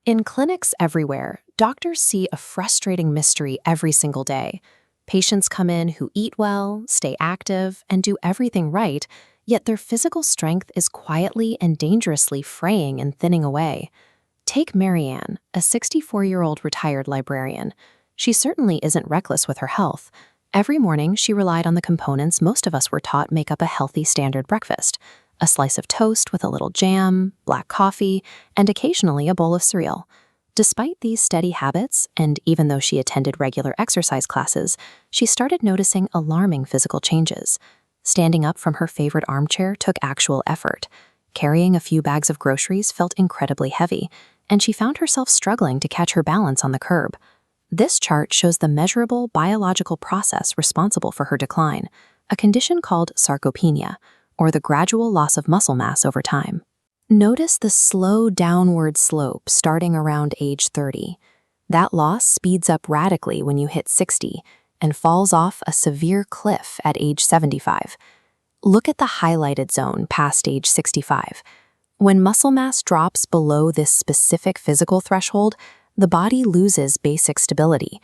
In clinics everywhere, doctors see a frustrating mystery every single day. Patients come in who eat well, stay active, and do everything right, yet their physical strength is quietly and dangerously fraying and thinning away. Take Marianne, a 64-year-old retired librarian. She certainly isn't reckless with her health. Every morning, she relied on the components most of us were taught make up a healthy standard breakfast: a slice of toast with a little jam, black coffee, and occasionally a bowl of cereal. Despite these steady habits, and even though she attended regular exercise classes, she started noticing alarming physical changes. Standing up from her favorite armchair took actual effort. Carrying a few bags of groceries felt incredibly heavy, and she found herself struggling to catch her balance on the curb. This chart shows the measurable biological process responsible for her decline, a condition called sarcopenia, or the gradual loss of muscle mass over time. Notice the slow downward slope starting around age 30. That loss speeds up radically when you hit 60 and falls off a severe cliff at age 75. Look at the highlighted zone past age 65. When muscle mass drops below this specific physical threshold, the body loses basic stability.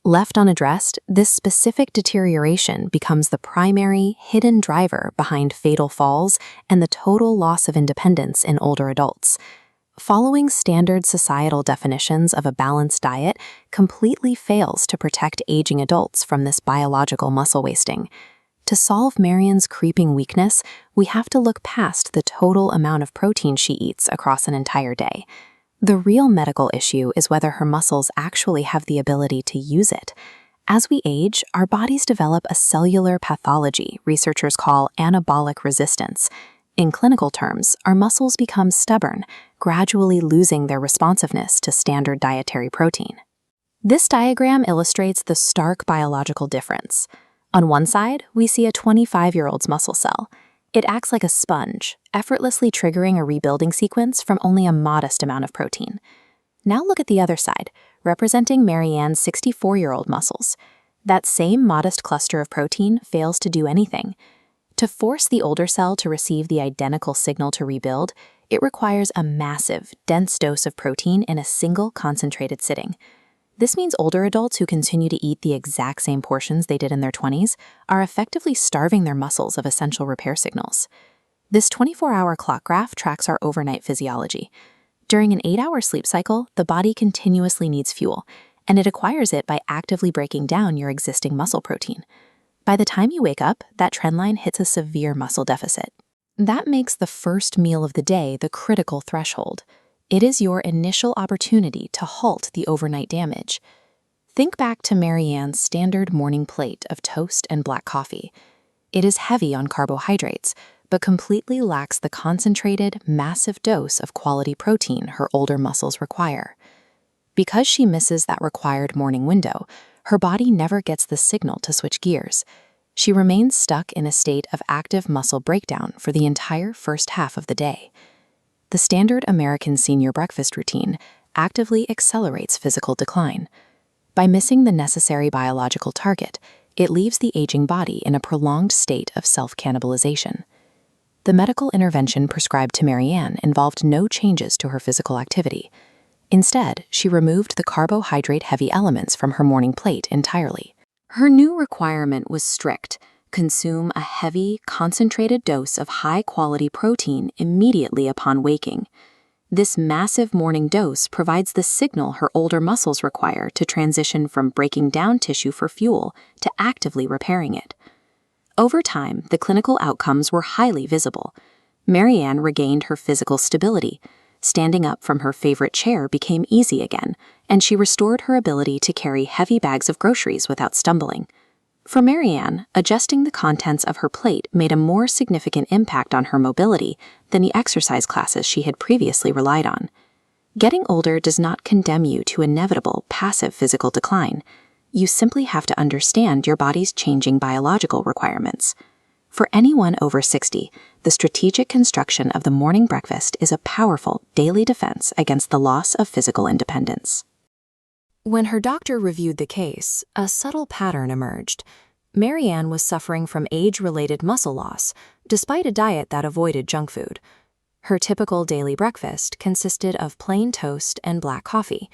Left unaddressed, this specific deterioration becomes the primary, hidden driver behind fatal falls and the total loss of independence in older adults. Following standard societal definitions of a balanced diet completely fails to protect aging adults from this biological muscle wasting. To solve Marianne's creeping weakness, we have to look past the total amount of protein she eats across an entire day. The real medical issue is whether her muscles actually have the ability to use it. As we age, our bodies develop a cellular pathology researchers call anabolic resistance. In clinical terms, our muscles become stubborn, gradually losing their responsiveness to standard dietary protein. This diagram illustrates the stark biological difference. On one side, we see a 25-year-old's muscle cell. It acts like a sponge, effortlessly triggering a rebuilding sequence from only a modest amount of protein. Now look at the other side, representing Marianne's 64-year-old muscles. That same modest cluster of protein fails to do anything. To force the older cell to receive the identical signal to rebuild, it requires a massive, dense dose of protein in a single concentrated sitting. This means older adults who continue to eat the exact same portions they did in their 20s are effectively starving their muscles of essential repair signals. This 24-hour clock graph tracks our overnight physiology. During an 8-hour sleep cycle, the body continuously needs fuel, and it acquires it by actively breaking down your existing muscle protein. By the time you wake up, that trend line hits a severe muscle deficit. That makes the first meal of the day the critical threshold. It is your initial opportunity to halt the overnight damage. Think back to Marianne's standard morning plate of toast and black coffee. It is heavy on carbohydrates, but completely lacks the concentrated, massive dose of quality protein her older muscles require. Because she misses that required morning window, her body never gets the signal to switch gears. She remains stuck in a state of active muscle breakdown for the entire first half of the day. The standard American senior breakfast routine actively accelerates physical decline. By missing the necessary biological target, it leaves the aging body in a prolonged state of self-cannibalization. The medical intervention prescribed to Marianne involved no changes to her physical activity. Instead, she removed the carbohydrate-heavy elements from her morning plate entirely. Her new requirement was strict: consume a heavy, concentrated dose of high-quality protein immediately upon waking. This massive morning dose provides the signal her older muscles require to transition from breaking down tissue for fuel to actively repairing it. Over time, the clinical outcomes were highly visible. Marianne regained her physical stability. Standing up from her favorite chair became easy again, and she restored her ability to carry heavy bags of groceries without stumbling. For Marianne, adjusting the contents of her plate made a more significant impact on her mobility than the exercise classes she had previously relied on. Getting older does not condemn you to inevitable passive physical decline. You simply have to understand your body's changing biological requirements. For anyone over 60, the strategic construction of the morning breakfast is a powerful daily defense against the loss of physical independence. When her doctor reviewed the case, a subtle pattern emerged. Marianne was suffering from age-related muscle loss, despite a diet that avoided junk food. Her typical daily breakfast consisted of plain toast and black coffee.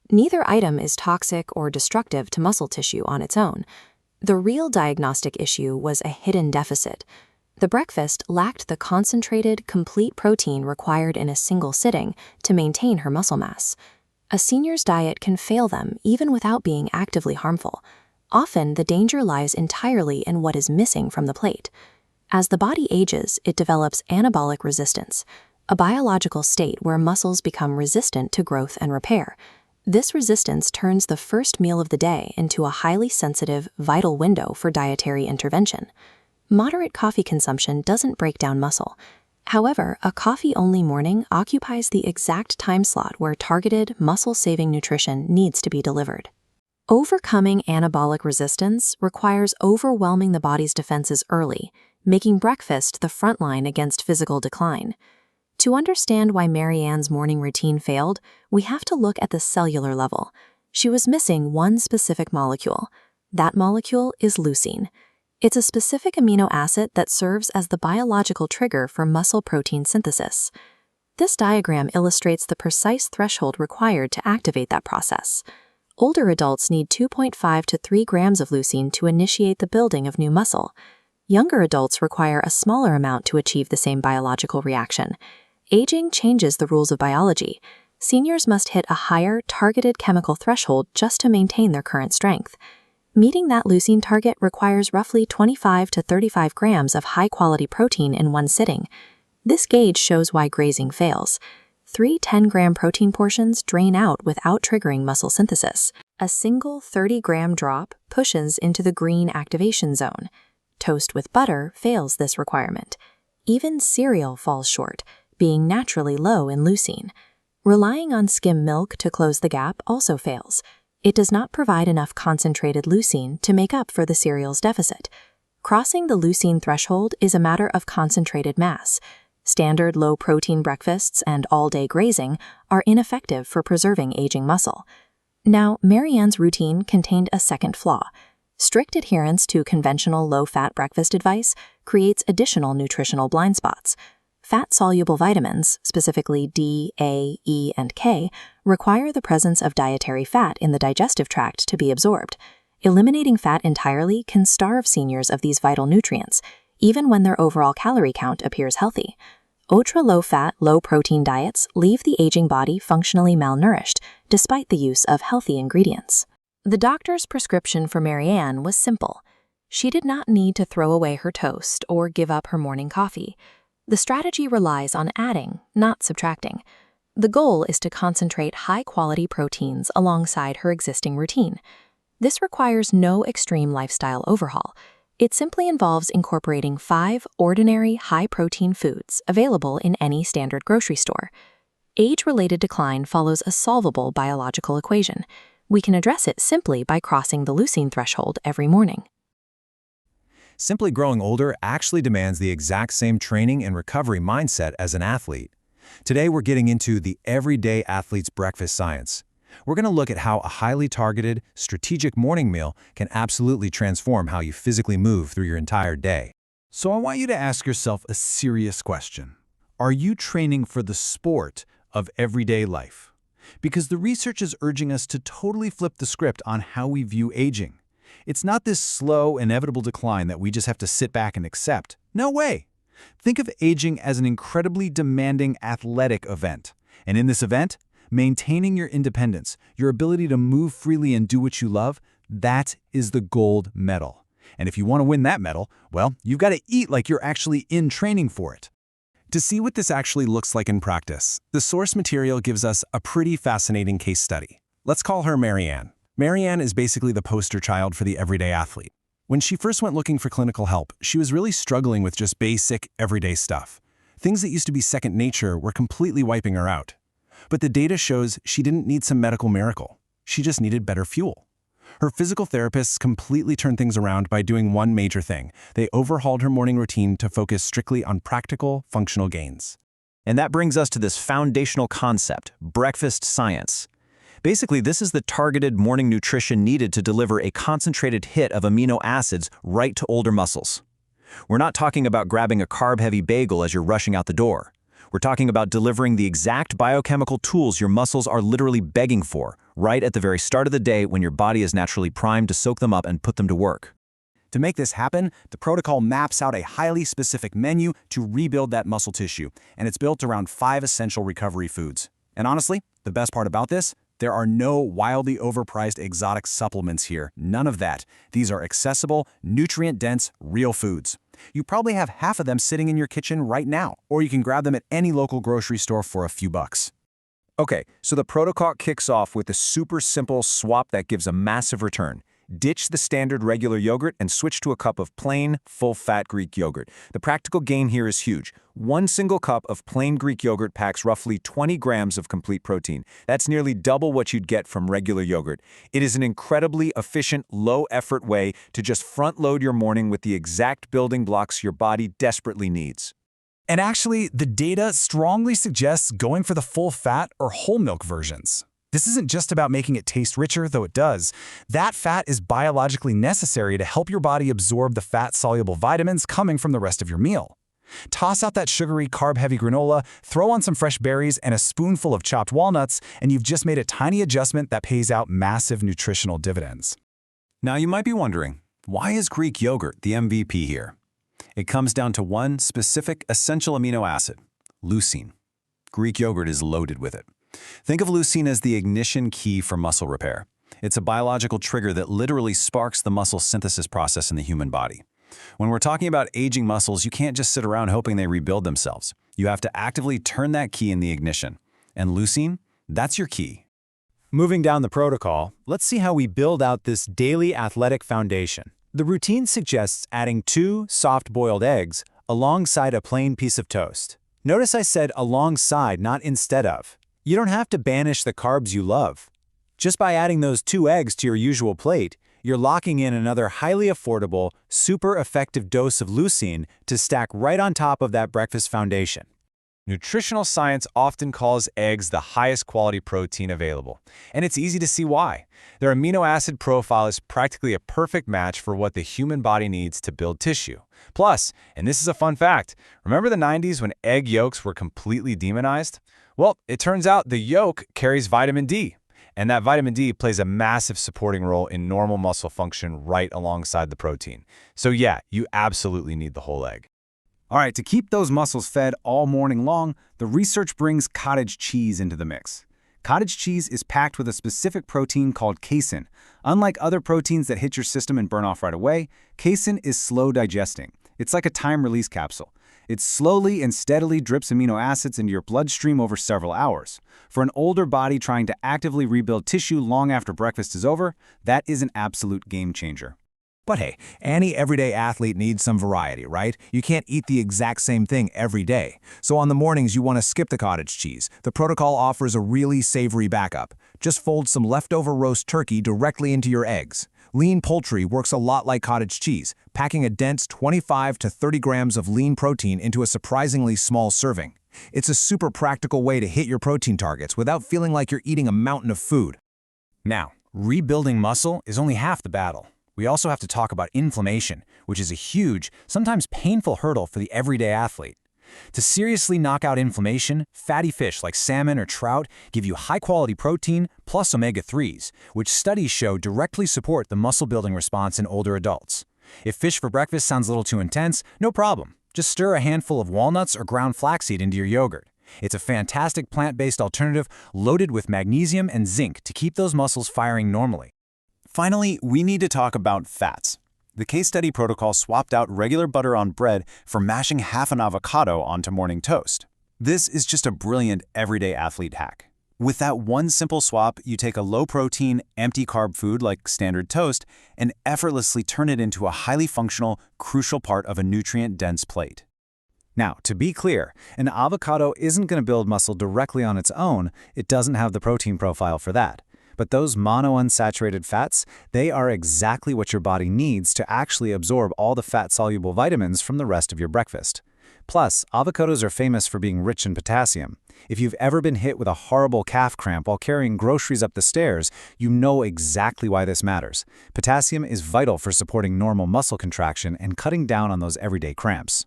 Neither item is toxic or destructive to muscle tissue on its own. The real diagnostic issue was a hidden deficit. The breakfast lacked the concentrated, complete protein required in a single sitting to maintain her muscle mass. A senior's diet can fail them even without being actively harmful. Often, the danger lies entirely in what is missing from the plate. As the body ages, it develops anabolic resistance, a biological state where muscles become resistant to growth and repair. This resistance turns the first meal of the day into a highly sensitive, vital window for dietary intervention. Moderate coffee consumption doesn't break down muscle. However, a coffee-only morning occupies the exact time slot where targeted, muscle-saving nutrition needs to be delivered. Overcoming anabolic resistance requires overwhelming the body's defenses early, making breakfast the front line against physical decline. To understand why Marianne's morning routine failed, we have to look at the cellular level. She was missing one specific molecule. That molecule is leucine. It's a specific amino acid that serves as the biological trigger for muscle protein synthesis. This diagram illustrates the precise threshold required to activate that process. Older adults need 2.5 to 3 grams of leucine to initiate the building of new muscle. Younger adults require a smaller amount to achieve the same biological reaction. Aging changes the rules of biology. Seniors must hit a higher, targeted chemical threshold just to maintain their current strength. Meeting that leucine target requires roughly 25 to 35 grams of high-quality protein in one sitting. This gauge shows why grazing fails. 3 10-gram protein portions drain out without triggering muscle synthesis. A single 30-gram drop pushes into the green activation zone. Toast with butter fails this requirement. Even cereal falls short, being naturally low in leucine. Relying on skim milk to close the gap also fails. It does not provide enough concentrated leucine to make up for the cereal's deficit. Crossing the leucine threshold is a matter of concentrated mass. Standard low-protein breakfasts and all-day grazing are ineffective for preserving aging muscle. Now, Marianne's routine contained a second flaw. Strict adherence to conventional low-fat breakfast advice creates additional nutritional blind spots. Fat-soluble vitamins, specifically D, A, E, and K, require the presence of dietary fat in the digestive tract to be absorbed. Eliminating fat entirely can starve seniors of these vital nutrients, even when their overall calorie count appears healthy. Ultra-low-fat, low-protein diets leave the aging body functionally malnourished, despite the use of healthy ingredients. The doctor's prescription for Marianne was simple. She did not need to throw away her toast or give up her morning coffee. The strategy relies on adding, not subtracting. The goal is to concentrate high-quality proteins alongside her existing routine. This requires no extreme lifestyle overhaul. It simply involves incorporating 5 ordinary high-protein foods available in any standard grocery store. Age-related decline follows a solvable biological equation. We can address it simply by crossing the leucine threshold every morning. Simply growing older actually demands the exact same training and recovery mindset as an athlete. Today, we're getting into the everyday athlete's breakfast science. We're going to look at how a highly targeted, strategic morning meal can absolutely transform how you physically move through your entire day. So I want you to ask yourself a serious question. Are you training for the sport of everyday life? Because the research is urging us to totally flip the script on how we view aging. It's not this slow, inevitable decline that we just have to sit back and accept. No way! Think of aging as an incredibly demanding athletic event. And in this event, maintaining your independence, your ability to move freely and do what you love, that is the gold medal. And if you want to win that medal, well, you've got to eat like you're actually in training for it. To see what this actually looks like in practice, the source material gives us a pretty fascinating case study. Let's call her Marianne. Marianne is basically the poster child for the everyday athlete. When she first went looking for clinical help, she was really struggling with just basic, everyday stuff. Things that used to be second nature were completely wiping her out. But the data shows she didn't need some medical miracle. She just needed better fuel. Her physical therapists completely turned things around by doing one major thing. They overhauled her morning routine to focus strictly on practical, functional gains. And that brings us to this foundational concept, breakfast science. Basically, this is the targeted morning nutrition needed to deliver a concentrated hit of amino acids right to older muscles. We're not talking about grabbing a carb-heavy bagel as you're rushing out the door. We're talking about delivering the exact biochemical tools your muscles are literally begging for, right at the very start of the day when your body is naturally primed to soak them up and put them to work. To make this happen, the protocol maps out a highly specific menu to rebuild that muscle tissue, and it's built around 5 essential recovery foods. And honestly, the best part about this? There are no wildly overpriced exotic supplements here. None of that. These are accessible, nutrient-dense, real foods. You probably have half of them sitting in your kitchen right now, or you can grab them at any local grocery store for a few bucks. Okay, so the protocol kicks off with a super simple swap that gives a massive return. Ditch the standard regular yogurt and switch to a cup of plain, full-fat Greek yogurt. The practical gain here is huge. One single cup of plain Greek yogurt packs roughly 20 grams of complete protein. That's nearly double what you'd get from regular yogurt. It is an incredibly efficient, low-effort way to just front-load your morning with the exact building blocks your body desperately needs. And actually, the data strongly suggests going for the full-fat or whole milk versions. This isn't just about making it taste richer, though it does. That fat is biologically necessary to help your body absorb the fat-soluble vitamins coming from the rest of your meal. Toss out that sugary, carb-heavy granola, throw on some fresh berries and a spoonful of chopped walnuts, and you've just made a tiny adjustment that pays out massive nutritional dividends. Now you might be wondering, why is Greek yogurt the MVP here? It comes down to one specific essential amino acid, leucine. Greek yogurt is loaded with it. Think of leucine as the ignition key for muscle repair. It's a biological trigger that literally sparks the muscle synthesis process in the human body. When we're talking about aging muscles, you can't just sit around hoping they rebuild themselves. You have to actively turn that key in the ignition. And leucine, that's your key. Moving down the protocol, let's see how we build out this daily athletic foundation. The routine suggests adding 2 soft-boiled eggs alongside a plain piece of toast. Notice I said alongside, not instead of. You don't have to banish the carbs you love. Just by adding those 2 eggs to your usual plate, you're locking in another highly affordable, super effective dose of leucine to stack right on top of that breakfast foundation. Nutritional science often calls eggs the highest quality protein available, and it's easy to see why. Their amino acid profile is practically a perfect match for what the human body needs to build tissue. Plus, and this is a fun fact, remember the 90s when egg yolks were completely demonized? Well, it turns out the yolk carries vitamin D, and that vitamin D plays a massive supporting role in normal muscle function right alongside the protein. So yeah, you absolutely need the whole egg. All right, to keep those muscles fed all morning long, the research brings cottage cheese into the mix. Cottage cheese is packed with a specific protein called casein. Unlike other proteins that hit your system and burn off right away, casein is slow digesting. It's like a time-release capsule. It slowly and steadily drips amino acids into your bloodstream over several hours. For an older body trying to actively rebuild tissue long after breakfast is over, that is an absolute game changer. But hey, any everyday athlete needs some variety, right? You can't eat the exact same thing every day. So on the mornings you want to skip the cottage cheese. The protocol offers a really savory backup. Just fold some leftover roast turkey directly into your eggs. Lean poultry works a lot like cottage cheese, packing a dense 25 to 30 grams of lean protein into a surprisingly small serving. It's a super practical way to hit your protein targets without feeling like you're eating a mountain of food. Now, rebuilding muscle is only half the battle. We also have to talk about inflammation, which is a huge, sometimes painful hurdle for the everyday athlete. To seriously knock out inflammation, fatty fish like salmon or trout give you high-quality protein plus omega-3s, which studies show directly support the muscle-building response in older adults. If fish for breakfast sounds a little too intense, no problem. Just stir a handful of walnuts or ground flaxseed into your yogurt. It's a fantastic plant-based alternative loaded with magnesium and zinc to keep those muscles firing normally. Finally, we need to talk about fats. The case study protocol swapped out regular butter on bread for mashing half an avocado onto morning toast. This is just a brilliant everyday athlete hack. With that one simple swap, you take a low-protein, empty-carb food like standard toast and effortlessly turn it into a highly functional, crucial part of a nutrient-dense plate. Now, to be clear, an avocado isn't going to build muscle directly on its own. It doesn't have the protein profile for that. But those monounsaturated fats, they are exactly what your body needs to actually absorb all the fat-soluble vitamins from the rest of your breakfast. Plus, avocados are famous for being rich in potassium. If you've ever been hit with a horrible calf cramp while carrying groceries up the stairs, you know exactly why this matters. Potassium is vital for supporting normal muscle contraction and cutting down on those everyday cramps.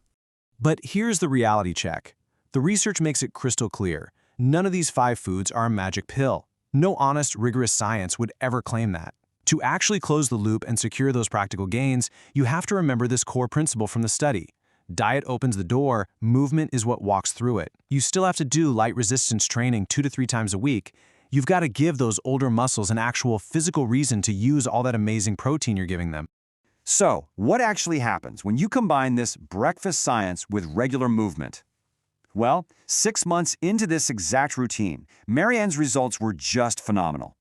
But here's the reality check. The research makes it crystal clear. None of these 5 foods are a magic pill. No honest, rigorous science would ever claim that. To actually close the loop and secure those practical gains, you have to remember this core principle from the study. Diet opens the door, movement is what walks through it. You still have to do light resistance training 2 to 3 times a week. You've got to give those older muscles an actual physical reason to use all that amazing protein you're giving them. So, what actually happens when you combine this breakfast science with regular movement? Well, 6 months into this exact routine, Marianne's results were just phenomenal.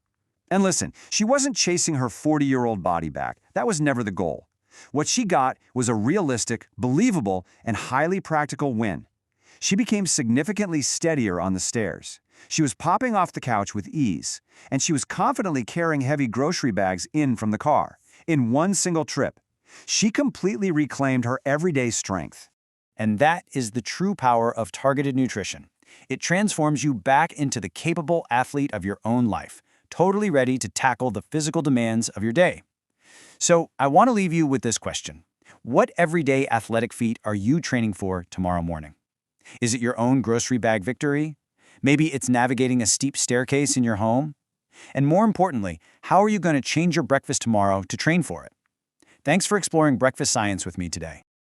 And listen, she wasn't chasing her 40-year-old body back. That was never the goal. What she got was a realistic, believable, and highly practical win. She became significantly steadier on the stairs. She was popping off the couch with ease, and she was confidently carrying heavy grocery bags in from the car, in one single trip. She completely reclaimed her everyday strength. And that is the true power of targeted nutrition. It transforms you back into the capable athlete of your own life, totally ready to tackle the physical demands of your day. So, I want to leave you with this question. What everyday athletic feat are you training for tomorrow morning? Is it your own grocery bag victory? Maybe it's navigating a steep staircase in your home? And more importantly, how are you going to change your breakfast tomorrow to train for it? Thanks for exploring breakfast science with me today.